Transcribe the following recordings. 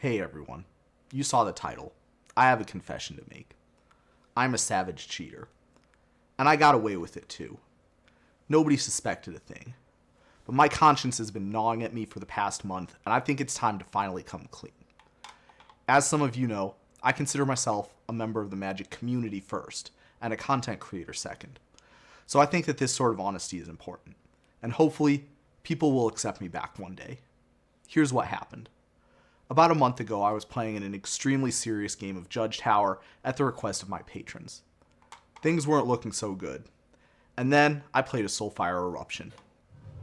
Hey everyone, you saw the title. I have a confession to make. I'm a savage cheater. And I got away with it too. Nobody suspected a thing. But my conscience has been gnawing at me for the past month, and I think it's time to finally come clean. As some of you know, I consider myself a member of the Magic community first, and a content creator second. So I think that this sort of honesty is important, and hopefully, people will accept me back one day. Here's what happened. About a month ago, I was playing in an extremely serious game of Judge Tower at the request of my patrons. Things weren't looking so good. And then I played a Soulfire Eruption.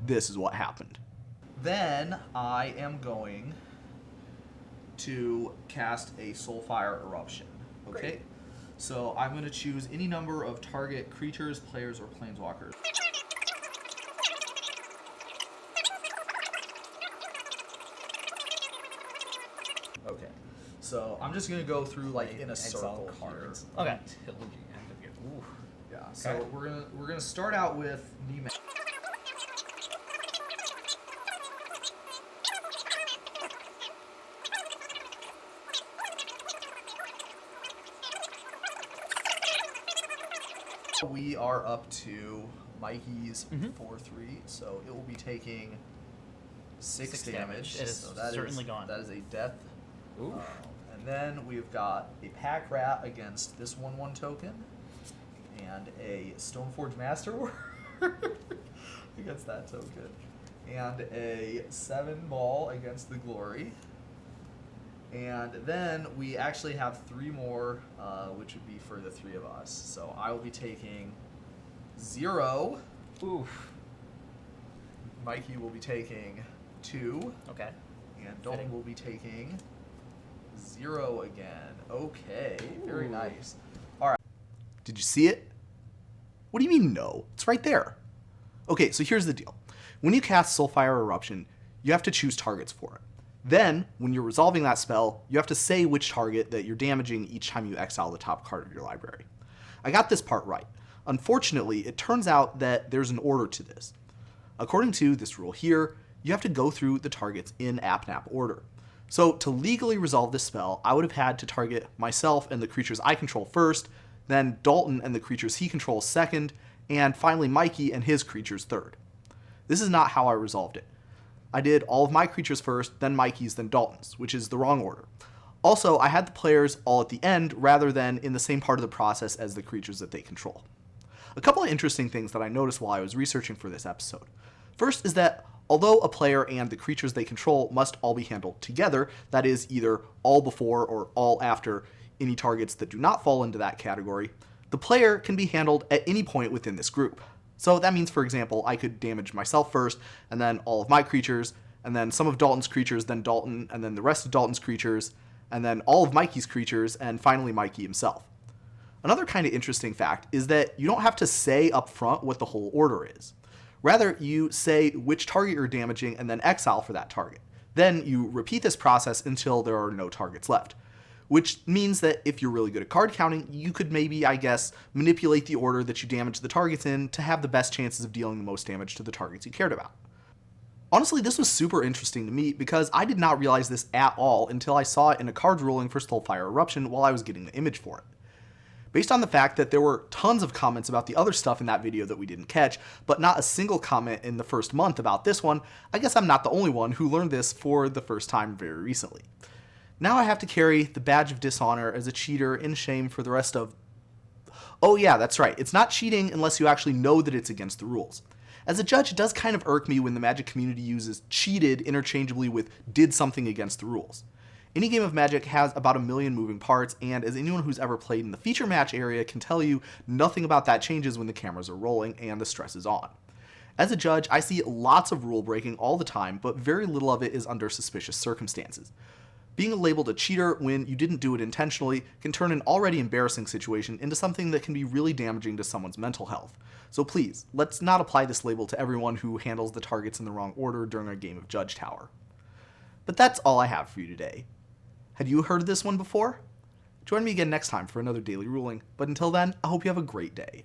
This is what happened. Then I am going to cast a Soulfire Eruption. Okay? Great. So I'm going to choose any number of target creatures, players, or planeswalkers. Okay, so I'm just gonna go through like in a circle here. Okay. Until the end of your. Ooh. Yeah. So Okay. we're gonna start out with Neiman. We are up to Mikey's 4/3, so it will be taking 6 damage. It is So that certainly gone. That is a death. Oof. And then we've got a Pack Rat against this 1/1 token, and a Stoneforge Masterwork against that token, and a 7-ball against the Glory. And then we actually have 3 more, which would be for the 3 of us. So I will be taking 0. Oof. Mikey will be taking 2. Okay. And Dalton Fitting. will be taking 0 again. Okay, very Ooh. nice. All right. Did you see it? What do you mean no? It's right there. Okay, so here's the deal. When you cast Soulfire Eruption, you have to choose targets for it. Then, when you're resolving that spell, you have to say which target that you're damaging each time you exile the top card of your library. I got this part right. Unfortunately, it turns out that there's an order to this. According to this rule here, you have to go through the targets in app-nap order. So to legally resolve this spell, I would have had to target myself and the creatures I control first, then Dalton and the creatures he controls second, and finally Mikey and his creatures third. This is not how I resolved it. I did all of my creatures first, then Mikey's, then Dalton's, which is the wrong order. Also, I had the players all at the end rather than in the same part of the process as the creatures that they control. A couple of interesting things that I noticed while I was researching for this episode. First is that although a player and the creatures they control must all be handled together, that is either all before or all after any targets that do not fall into that category, the player can be handled at any point within this group. So that means, for example, I could damage myself first, and then all of my creatures, and then some of Dalton's creatures, then Dalton, and then the rest of Dalton's creatures, and then all of Mikey's creatures, and finally Mikey himself. Another kind of interesting fact is that you don't have to say up front what the whole order is. Rather, you say which target you're damaging and then exile for that target. Then you repeat this process until there are no targets left. Which means that if you're really good at card counting, you could maybe, I guess, manipulate the order that you damage the targets in to have the best chances of dealing the most damage to the targets you cared about. Honestly, this was super interesting to me because I did not realize this at all until I saw it in a card ruling for Soulfire Eruption while I was getting the image for it. Based on the fact that there were tons of comments about the other stuff in that video that we didn't catch, but not a single comment in the first month about this one, I guess I'm not the only one who learned this for the first time very recently. Now I have to carry the badge of dishonor as a cheater in shame for the rest of... Oh yeah, that's right. It's not cheating unless you actually know that it's against the rules. As a judge, it does kind of irk me when the Magic community uses cheated interchangeably with did something against the rules. Any game of Magic has about 1 million moving parts, and as anyone who's ever played in the feature match area can tell you, nothing about that changes when the cameras are rolling and the stress is on. As a judge, I see lots of rule breaking all the time, but very little of it is under suspicious circumstances. Being labeled a cheater when you didn't do it intentionally can turn an already embarrassing situation into something that can be really damaging to someone's mental health. So please, let's not apply this label to everyone who handles the targets in the wrong order during a game of Judge Tower. But that's all I have for you today. Had you heard of this one before? Join me again next time for another daily ruling, but until then, I hope you have a great day.